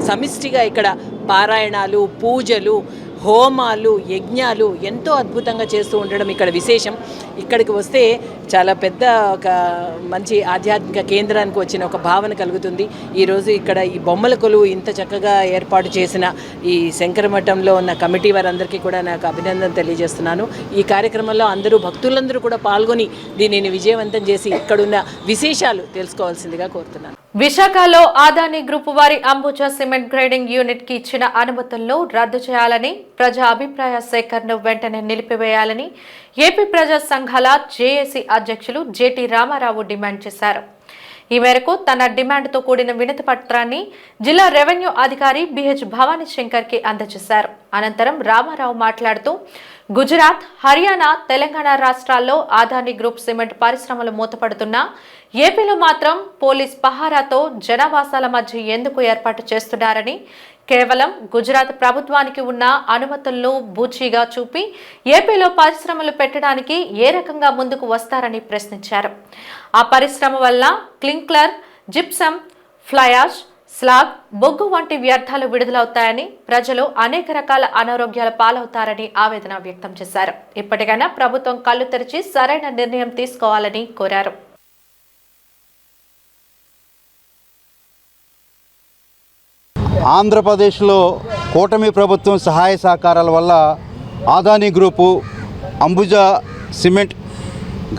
సమిష్టిగా ఇక్కడ పారాయణాలు, పూజలు, హోమాలు, యజ్ఞాలు ఎంతో అద్భుతంగా చేస్తూ ఉండడం ఇక్కడ విశేషం. ఇక్కడికి వస్తే చాలా పెద్ద ఒక మంచి ఆధ్యాత్మిక కేంద్రానికి వచ్చిన ఒక భావన కలుగుతుంది. ఈరోజు ఇక్కడ ఈ బొమ్మల కొలువు ఇంత చక్కగా ఏర్పాటు చేసిన ఈ శంకరమఠంలో ఉన్న కమిటీ వారందరికీ కూడా నాకు అభినందన తెలియజేస్తున్నాను. ఈ కార్యక్రమంలో అందరూ భక్తులందరూ కూడా పాల్గొని దీనిని విజయవంతం చేసి ఇక్కడున్న విశేషాలు తెలుసుకోవాల్సిందిగా కోరుతున్నాను. విశాఖలో ఆదాని గ్రూప్ వారి అంబుజా సిమెంట్ గ్రేడింగ్ యూనిట్ కి ఇచ్చిన అనుమతులను రద్దు చేయాలని, ప్రజా అభిప్రాయ సేకరణను వెంటనే నిలిపివేయాలని ఏపీ ప్రజా సంఘాల జేఏసీ అధ్యక్షులు జేటీ రామారావు డిమాండ్ చేశారు. ఈ మేరకు తన డిమాండ్తో కూడిన వినతి పత్రాన్ని జిల్లా రెవెన్యూ అధికారి బిహెచ్ భవానీ శంకర్ కి అందజేశారు. అనంతరం రామారావు మాట్లాడుతూ గుజరాత్, హర్యానా, తెలంగాణ రాష్ట్రాల్లో ఆదాని గ్రూప్ సిమెంట్ పరిశ్రమలు మూతపడుతున్నా ఏపీలో మాత్రం పోలీస్ పహారాతో జనావాసాల మధ్య ఎందుకు ఏర్పాటు చేస్తున్నారని, కేవలం గుజరాత్ ప్రభుత్వానికి ఉన్న అనుమతులను బూచీగా చూపి ఏపీలో పరిశ్రమలు పెట్టడానికి ఏ రకంగా ముందుకు వస్తారని ప్రశ్నించారు. ఆ పరిశ్రమ వల్ల క్లింక్లర్, జిప్సమ్, ఫ్లయాష్, స్లాగ్, బొగ్గు వంటి వ్యర్థాలు విడుదలవుతాయని, ప్రజలు అనేక రకాల అనారోగ్యాల పాలవుతారని ఆవేదన వ్యక్తం చేశారు. ఇప్పటికైనా ప్రభుత్వం కళ్ళు తెరిచి సరైన నిర్ణయం తీసుకోవాలని కోరారు. ఆంధ్రప్రదేశ్లో కూటమి ప్రభుత్వం సహాయ సహకారాల వల్ల Adani group Ambuja cement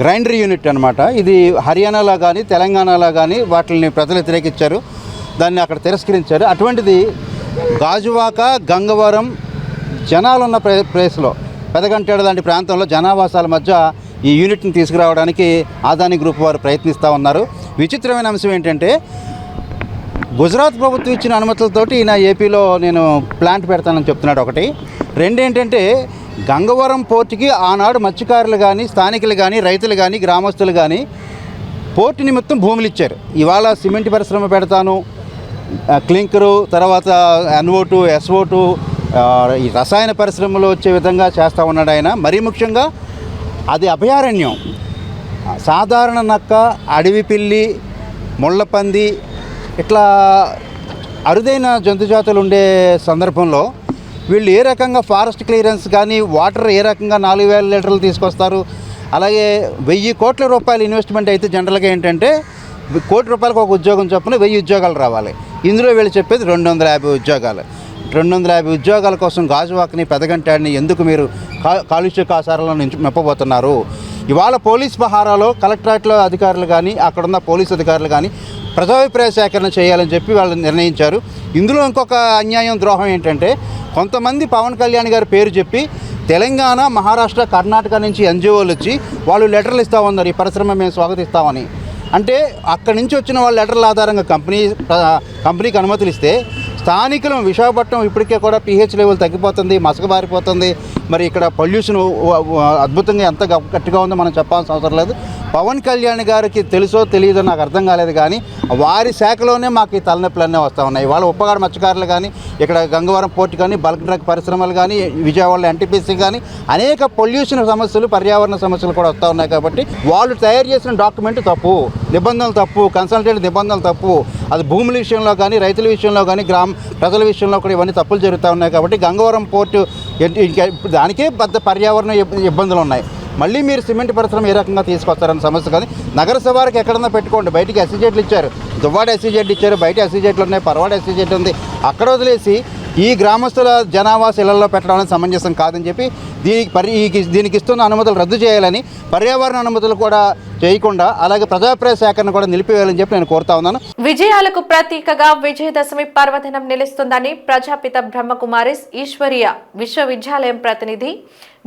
grinder unit అనమాట. ఇది హర్యానాలో కానీ తెలంగాణలో కానీ వాటిని ప్రజలు వ్యతిరేకించారు, దాన్ని అక్కడ తిరస్కరించారు. అటువంటిది గాజువాక, గంగవరం జనాలు ఉన్న ప్లేస్లో, పెదగంటేడు లాంటి ప్రాంతంలో జనావాసాల మధ్య ఈ యూనిట్ని తీసుకురావడానికి ఆదాని గ్రూప్ వారు ప్రయత్నిస్తూ ఉన్నారు. విచిత్రమైన అంశం ఏంటంటే గుజరాత్ ప్రభుత్వం ఇచ్చిన అనుమతులతోటి ఈయన ఏపీలో నేను ప్లాంట్ పెడతానని చెప్తున్నాడు. ఒకటి. రెండేంటంటే గంగవరం పోర్టుకి ఆనాడు మత్స్యకారులు కానీ, స్థానికులు కానీ, రైతులు కానీ, గ్రామస్తులు కానీ పోర్టు నిమిత్తం భూములు ఇచ్చారు. ఇవాళ సిమెంట్ పరిశ్రమ పెడతాను, క్లింకరు, తర్వాత NO2, SO2 ఈ రసాయన పరిశ్రమలో వచ్చే విధంగా చేస్తూ ఉన్నాడు ఆయన. మరీ ముఖ్యంగా అది అభయారణ్యం. సాధారణ నక్క, అడవి పిల్లి, ముళ్ళపంది ఇట్లా అరుదైన జంతుజాతులు ఉండే సందర్భంలో వీళ్ళు ఏ రకంగా ఫారెస్ట్ క్లియరెన్స్ కానీ, వాటర్ ఏ రకంగా 4000 లీటర్లు తీసుకొస్తారు. అలాగే 1000 కోట్ల రూపాయలు ఇన్వెస్ట్మెంట్ అయితే జనరల్గా ఏంటంటే 1 కోటి రూపాయలకు ఒక ఉద్యోగం చొప్పున 1000 ఉద్యోగాలు రావాలి. ఇందులో వీళ్ళు చెప్పేది 250 ఉద్యోగాలు. 250 ఉద్యోగాల కోసం గాజువాకని, పెదగంటాడిని ఎందుకు మీరు కాలుష్య కాసారాలను మెప్పబోతున్నారు? ఇవాళ పోలీస్ పహారాలో కలెక్టరేట్లో అధికారులు కానీ, అక్కడున్న పోలీసు అధికారులు కానీ ప్రజాభిప్రాయ సేకరణ చేయాలని చెప్పి వాళ్ళు నిర్ణయించారు. ఇందులో ఇంకొక అన్యాయం, ద్రోహం ఏంటంటే కొంతమంది పవన్ కళ్యాణ్ గారి పేరు చెప్పి తెలంగాణ, మహారాష్ట్ర, కర్ణాటక నుంచి NGOలు వచ్చి వాళ్ళు లెటర్లు ఇస్తూ ఉన్నారు, ఈ పరిశ్రమ మేము స్వాగతిస్తామని. అంటే అక్కడి నుంచి వచ్చిన వాళ్ళ లెటర్ల ఆధారంగా కంపెనీకి అనుమతులు ఇస్తే స్థానికులు విశాఖపట్నం ఇప్పటికే కూడా pH లెవెల్ తగ్గిపోతుంది, మసకబారిపోతుంది. మరి ఇక్కడ పొల్యూషన్ అద్భుతంగా ఎంత గట్టిగా ఉందో మనం చెప్పాల్సిన అవసరం లేదు. పవన్ కళ్యాణ్ గారికి తెలుసో తెలియదో నాకు అర్థం కాలేదు, కానీ వారి శాఖలోనే మాకు ఈ తలనొప్పులన్నీ వస్తూ ఉన్నాయి. వాళ్ళ ఉప్పగాడ మత్స్యకారులు కానీ, ఇక్కడ గంగవరం పోర్టు కానీ, బల్క్ డ్రగ్ పరిశ్రమలు కానీ, విజయవాడలో NTPC కానీ అనేక పొల్యూషన్ సమస్యలు, పర్యావరణ సమస్యలు కూడా వస్తూ ఉన్నాయి. కాబట్టి వాళ్ళు తయారు చేసిన డాక్యుమెంట్ తప్పు, నిబంధనలు తప్పు, కన్సల్టెంట్ నిబంధనలు తప్పు. అది భూముల విషయంలో కానీ, రైతుల విషయంలో కానీ, ప్రజల విషయంలో కూడా ఇవన్నీ తప్పులు జరుగుతూ ఉన్నాయి. కాబట్టి గంగవరం పోర్టు దానికే పెద్ద పర్యావరణ ఇబ్బందులు ఉన్నాయి. మళ్ళీ మీరు సిమెంట్ పరిశ్రమ ఏ రకంగా తీసుకొస్తారన్న సమస్య కానీ నగర సభకి ఎక్కడన్నా పెట్టుకోండి. బయటికి SEZలు ఇచ్చారు, దువ్వాడ SEZ ఇచ్చారు, బయట SEZలు ఉన్నాయి, పరవాడ SEZ ఉంది. అక్కడ వదిలేసి ఈ గ్రామస్తుల జనావాస ఇళ్లలో పెట్టడం అనేది సమంజసం కాదని చెప్పి దీనికి ఇస్తున్న అనుమతులు రద్దు చేయాలని, పర్యావరణ అనుమతులు కూడా చేయకుండా అలాగే ప్రజాభిప్రాయ సేకరణ కూడా నిలిపివేయాలని చెప్పి నేను కోరుతా ఉన్నాను. విజయాలకు ప్రతీకగా విజయదశమి పర్వదినం నిలుస్తుందని ప్రజాపిత బ్రహ్మకుమారిస్ ఈశ్వరీయ విశ్వవిద్యాలయం ప్రతినిధి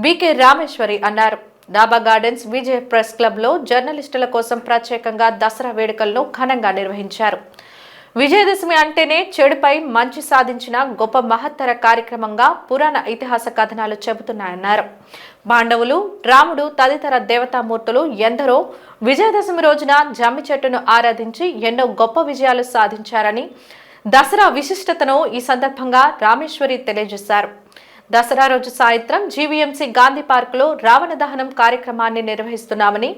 బికే రామేశ్వరి అన్నారు. డాబా గార్డెన్స్ విజయ్ ప్రెస్ క్లబ్లో జర్నలిస్టుల కోసం ప్రత్యేకంగా దసరా వేడుకలను ఘనంగా నిర్వహించారు. విజయదశమి అంటేనే చెడుపై మంచి సాధించిన గొప్ప మహత్తర కార్యక్రమంగా పురాణ ఇతిహాస కథనాలు చెబుతున్నాయన్నారు. పాండవులు, రాముడు తదితర దేవతామూర్తులు ఎందరో విజయదశమి రోజున జమ్మి చెట్టును ఆరాధించి ఎన్నో గొప్ప విజయాలు సాధించారని, దసరా విశిష్టతను ఈ సందర్భంగా రామేశ్వరి తెలియజేశారు. దసరా రోజు సాయంత్రం GVMC గాంధీ పార్కులో రావణ దహనం కార్యక్రమాన్ని నిర్వహిస్తున్నామని,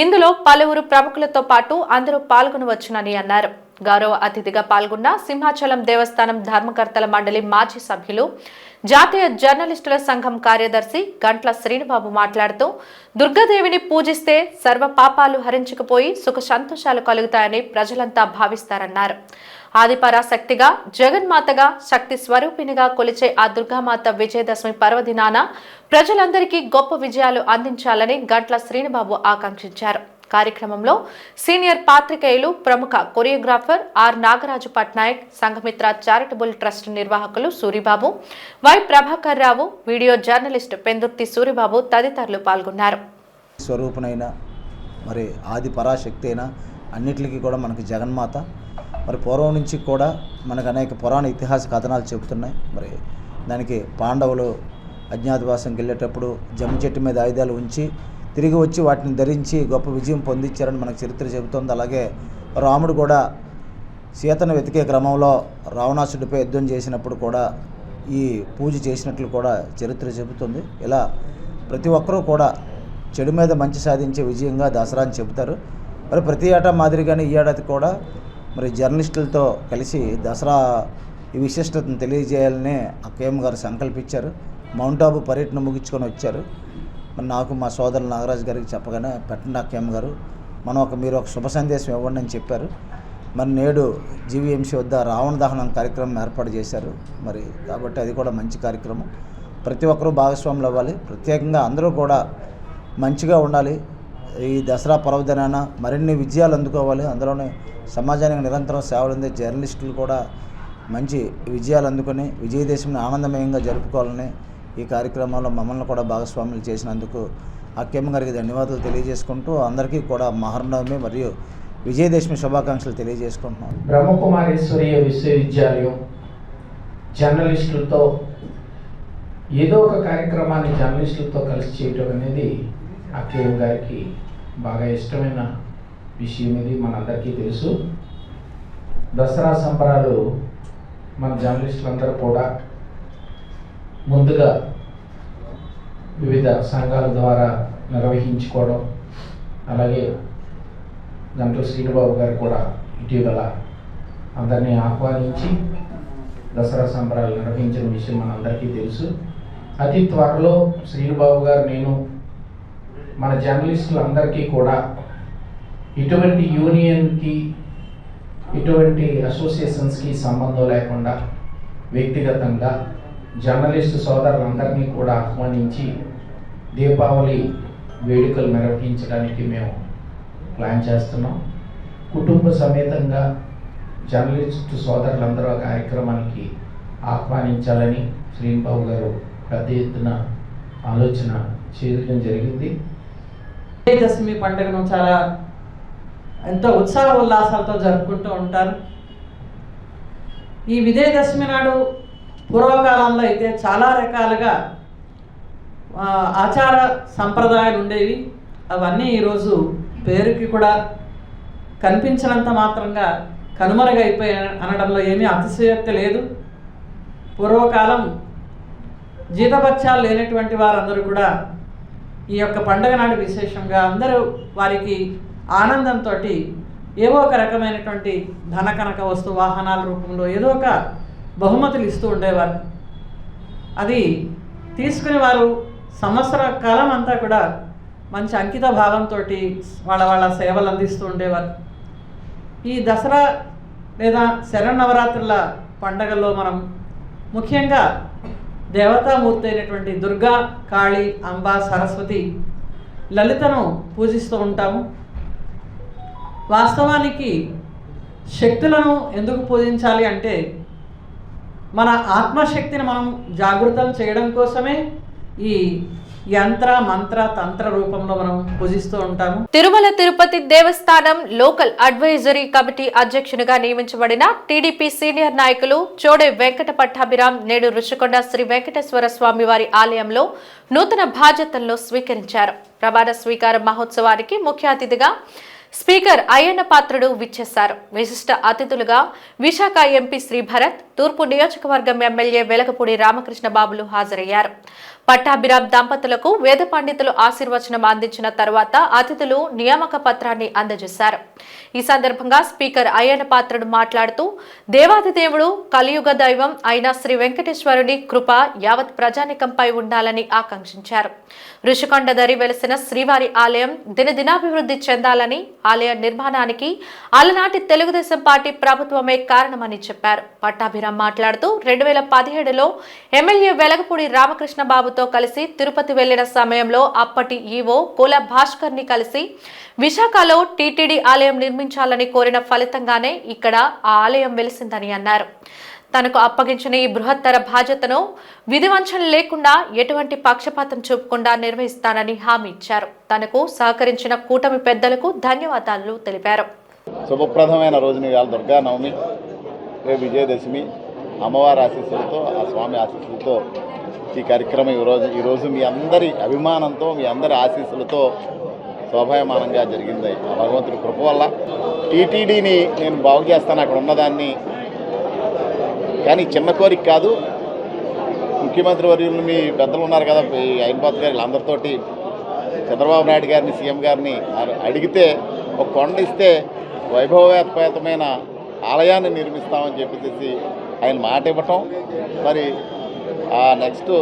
ఇందులో పలువురు ప్రముఖులతో పాటు అందరూ పాల్గొనవచ్చునని అన్నారు. గౌరవ అతిథిగా పాల్గొన్న సింహాచలం దేవస్థానం ధర్మకర్తల మండలి మాజీ సభ్యులు జాతీయ జర్నలిస్టుల సంఘం కార్యదర్శి గంట్ల శ్రీనిబాబు మాట్లాడుతూ దుర్గాదేవిని పూజిస్తే సర్వ పాపాలు హరించుకుపోయి సుఖ సంతోషాలు కలుగుతాయని ప్రజలంతా భావిస్తారన్నారు. ఆదిపరాశక్తిగా జగన్మాతగా శక్తి స్వరూపిణిగా కొలిచే ఆ దుర్గామాత విజయదశమి పర్వదినాన ప్రజలందరికీ గొప్ప విజయాలు అందించాలని గంట్ల శ్రీనిబాబు ఆకాంక్షించారు. కార్యక్రమంలో సీనియర్ పాత్రికేయులు, ప్రముఖ choreographer R Nagaraju Patnaik, Sanghamitra charitable trust నిర్వాహకులు Suribabu, Y Prabhakar Rao, video journalist Pendurthi Suribabu తదితరులు పాల్గొన్నారు. స్వరూపునైనా మరి ఆది పరాశక్తి అయినా అన్నిటికీ కూడా మనకి జగన్మాత. మరి పూర్వం నుంచి కూడా మనకు అనేక పురాణ ఇతిహాస కథనాలు చెబుతున్నాయి. మరి దానికి పాండవులు అజ్ఞాతవాసంకి వెళ్ళేటప్పుడు జమ్మి చెట్టు మీద ఆయుధాలు ఉంచి తిరిగి వచ్చి వాటిని ధరించి గొప్ప విజయం పొందించారని మనకు చరిత్ర చెబుతోంది. అలాగే రాముడు కూడా సీతను వెతికే క్రమంలో రావణాసుడిపై యుద్ధం చేసినప్పుడు కూడా ఈ పూజ చేసినట్లు కూడా చరిత్ర చెబుతుంది. ఇలా ప్రతి ఒక్కరూ కూడా చెడు మీద మంచి సాధించే విజయంగా దసరా అని చెబుతారు. మరి ప్రతి ఏటా మాదిరిగానే ఈ ఏడాది కూడా మరి జర్నలిస్టులతో కలిసి దసరా ఈ విశిష్టతను తెలియజేయాలని అక్కయ్యమ్మ గారు సంకల్పించారు. మౌంట్ ఆబు పర్యటన ముగించుకొని వచ్చారు. మరి నాకు మా సోదరులు నాగరాజు గారికి చెప్పగానే పెట్టండి అక్కయ్యమ్మ గారు, మీరు ఒక శుభ సందేశం ఇవ్వండి అని చెప్పారు. మరి నేడు జీవీఎంసీ వద్ద రావణ దహనం కార్యక్రమం ఏర్పాటు చేశారు. మరి కాబట్టి అది కూడా మంచి కార్యక్రమం. ప్రతి ఒక్కరూ భాగస్వాములు అవ్వాలి. ప్రత్యేకంగా అందరూ కూడా మంచిగా ఉండాలి. ఈ దసరా పర్వదినాన మరిన్ని విజయాలు అందుకోవాలి. అందులోనే సమాజానికి నిరంతరం సేవలు అందే జర్నలిస్టులు కూడా మంచి విజయాలు అందుకొని విజయదశమిని ఆనందమయంగా జరుపుకోవాలని ఈ కార్యక్రమంలో మమ్మల్ని కూడా భాగస్వాములు చేసినందుకు అక్కయ్యమ్మ గారికి ధన్యవాదాలు తెలియజేసుకుంటూ అందరికీ కూడా మహర్నవమి మరియు విజయదశమి శుభాకాంక్షలు తెలియజేసుకుంటున్నాం. బ్రహ్మకుమారేశ్వరీయ విశ్వవిద్యాలయం జర్నలిస్టులతో ఏదో ఒక కార్యక్రమాన్ని జర్నలిస్టులతో కలిసి చేయటం అనేది అక్కయ్య గారికి బాగా ఇష్టమైన విషయం. ఇది మనందరికీ తెలుసు. దసరా సంబరాలు మన జర్నలిస్టులందరూ కూడా ముందుగా వివిధ సంఘాల ద్వారా నిర్వహించుకోవడం, అలాగే గంట్ల శ్రీనిబాబు గారు కూడా ఇటీవల అందరినీ ఆహ్వానించి దసరా సంబరాలు నిర్వహించిన విషయం మనందరికీ తెలుసు. అతి త్వరలో శ్రీనిబాబు గారు, నేను మన జర్నలిస్టులందరికీ కూడా ఇటువంటి యూనియన్కి, ఇటువంటి అసోసియేషన్స్కి సంబంధం లేకుండా వ్యక్తిగతంగా జర్నలిస్టు సోదరులందరినీ కూడా ఆహ్వానించి దీపావళి వేడుకలు నిర్వహించడానికి మేము ప్లాన్ చేస్తున్నాం. కుటుంబ సమేతంగా జర్నలిస్టు సోదరులందరూ ఆ కార్యక్రమానికి ఆహ్వానించాలని శ్రీనిబాబు గారు పెద్ద ఎత్తున ఆలోచన చేయడం జరిగింది. విజయదశమి పండుగను చాలా ఎంతో ఉత్సాహ ఉల్లాసాలతో జరుపుకుంటూ ఉంటారు. ఈ విజయదశమి నాడు పూర్వకాలంలో అయితే చాలా రకాలుగా ఆచార సంప్రదాయాలు ఉండేవి. అవన్నీ ఈరోజు పేరుకి కూడా కనిపించినంత మాత్రంగా కనుమరుగైపోయి అనడంలో ఏమీ అతిశయోక్తి లేదు. పూర్వకాలం జీతభత్యాలు లేనటువంటి వారందరూ కూడా ఈ యొక్క పండుగ నాడు విశేషంగా అందరూ వారికి ఆనందంతో ఏవో ఒక రకమైనటువంటి ధన కనక వస్తు వాహనాల రూపంలో ఏదో ఒక బహుమతులు ఇస్తూ ఉండేవారు. అది తీసుకుని వారు సంవత్సర కాలం అంతా కూడా మంచి అంకిత భావంతో వాళ్ళ సేవలు అందిస్తూ ఉండేవారు. ఈ దసరా లేదా శరన్నవరాత్రుల పండగల్లో మనం ముఖ్యంగా దేవతామూర్తి అయినటువంటి దుర్గా, కాళీ, అంబ, సరస్వతి, లలితను పూజిస్తూ ఉంటాము. వాస్తవానికి శక్తులను ఎందుకు పూజించాలి అంటే మన ఆత్మశక్తిని మనం జాగృతం చేయడం కోసమే ఈ యంత్ర మంత్ర తంత్ర రూపంలో మనం పూజిస్తూ ఉంటాము. తిరుమల తిరుపతి దేవస్థానం లోకల్ అడ్వైజరీ కమిటీ అధ్యక్షునిగా నియమించబడిన టీడీపీ సీనియర్ నాయకులు చోడే వెంకట పట్టాభిరామ్ నేడు రుషికొండ శ్రీ వెంకటేశ్వర స్వామి వారి ఆలయంలో నూతన బాధ్యతలను స్వీకరించారు. ప్రమాణ స్వీకార మహోత్సవానికి ముఖ్య అతిథిగా స్పీకర్ అయ్యన్న పాత్రుడు విచ్చేశారు. విశిష్ట అతిథులుగా విశాఖ ఎంపీ శ్రీ భరత్, తూర్పు నియోజకవర్గం ఎమ్మెల్యే వెలగపూడి రామకృష్ణ బాబులు హాజరయ్యారు. పట్టాభిరామ్ దంపతులకు వేద పండితులు ఆశీర్వచనం అందించిన తర్వాత అతిథులు నియామక పత్రాన్ని అందజేశారు. ఈ సందర్భంగా స్పీకర్ అయ్యన్న పాత్రుడు మాట్లాడుతూ దేవాది దేవుడు కలియుగ దైవం అయిన శ్రీ వెంకటేశ్వరుని కృప యావత్ ప్రజానికంపై ఉండాలని ఆకాంక్షించారు. ఋషికొండ దరి వెలసిన శ్రీవారి ఆలయం దినదినాభివృద్ధి చెందాలని, ఆలయ నిర్మాణానికి అలనాటి తెలుగుదేశం పార్టీ ప్రభుత్వమే కారణమని చెప్పారు. పట్టాభిరామ్ మాట్లాడుతూ 2017లో ఎమ్మెల్యే వెలగపూడి రామకృష్ణ బాబుతో కలిసి తిరుపతి వెళ్లిన సమయంలో అప్పటి ఈవో కోల భాస్కర్ ని కలిసి విశాఖలో టీటీడీ ఆలయం నిర్మించాలని కోరిన ఫలితంగానే ఇక్కడ ఆ ఆలయం వెలిసిందని అన్నారు. తనకు అప్పగించిన ఈ బృహత్తర బాధ్యతను విధివంచన లేకుండా ఎటువంటి పక్షపాతం చూపకుండా నిర్వహిస్తానని హామీ ఇచ్చారు. తనకు సహకరించిన కూటమి పెద్దలకు ధన్యవాదాలు తెలిపారు. శుభప్రదమైన రోజుని ఇవాళ దుర్గా నవమి, రేపు విజయదశమి. అమ్మవారి ఆశీస్సులతో, ఆ స్వామి ఆశీస్సులతో ఈ కార్యక్రమం ఈరోజు మీ అందరి అభిమానంతో, మీ అందరి ఆశీస్సులతో శోభాయమానంగా జరిగింది. ఆ భగవంతుడి కృప వల్ల టీటీడీని నేను బాగు చేస్తాను, అక్కడ ఉన్నదాన్ని. కానీ చిన్న కోరిక కాదు, ముఖ్యమంత్రి వర్యులు మీ పెద్దలు ఉన్నారు కదా, అయినపాత్ గారు, వీళ్ళందరితోటి చంద్రబాబు నాయుడు గారిని, సీఎం గారిని అడిగితే ఒక కొండ ఇస్తే వైభవోపేతమైన ఆలయాన్ని నిర్మిస్తామని చెప్పేసి ఆయన మాట ఇవ్వటం. మరి నెక్స్ట్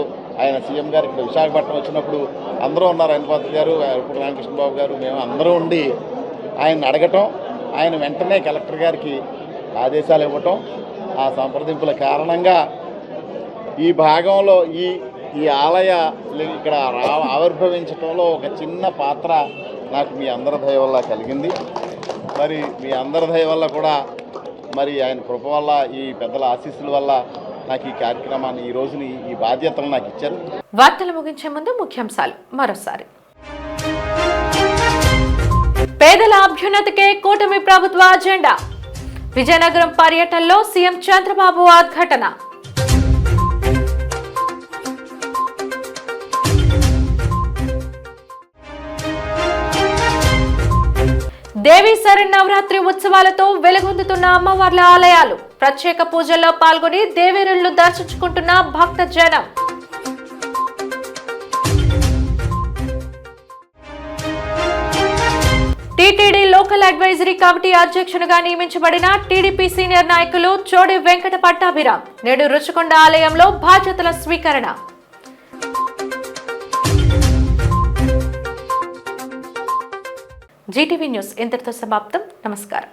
ఆయన సీఎం గారు ఇక్కడ విశాఖపట్నం వచ్చినప్పుడు అందరూ ఉన్నారు, అయినపాత్ గారు, ఎరుపూడి రామకృష్ణబాబు గారు, మేము అందరూ ఉండి ఆయన అడగటం, ఆయన వెంటనే కలెక్టర్ గారికి ఆదేశాలు ఇవ్వటం. ఆ సంప్రదింపుల కారణంగా ఈ భాగంలో ఈ ఆలయ ఇక్కడ ఆవిర్భవించడంలో ఒక చిన్న పాత్ర నాకు మీ అందరి దయ వల్ల కలిగింది. మరి మీ అందరి దయ వల్ల కూడా, మరి ఆయన కృప వల్ల, ఈ పెద్దల ఆశీస్సుల వల్ల నాకు ఈ కార్యక్రమాన్ని, ఈ రోజుని, ఈ బాధ్యతలు నాకు ఇచ్చారు. వార్తలు ముగించే ముందు ముఖ్యాంశాలు మరోసారి. పేదల అభ్యున్నతికే కూటమి ప్రభుత్వ అజెండా. విజయనగరం పర్యటనలో సీఎం చంద్రబాబు ఉద్ఘాటన. దేవీ శరన్నవరాత్రి ఉత్సవాలతో వెలుగొందుతున్న అమ్మవార్ల ఆలయాలు. ప్రత్యేక పూజల్లో పాల్గొని దేవేరులను దర్శించుకుంటున్న భక్త జనం. టీటీడీ లోకల్ అడ్వైజరీ కమిటీ అధ్యక్షునిగా నియమించబడిన టీడీపీ సీనియర్ నాయకులు చోడి వెంకట పట్టాభిరామ్ నేడు రుషికొండ ఆలయంలో బాధ్యతల స్వీకరణ. జీటీవీ న్యూస్ ఇంతటితో సమాప్తం. నమస్కారం.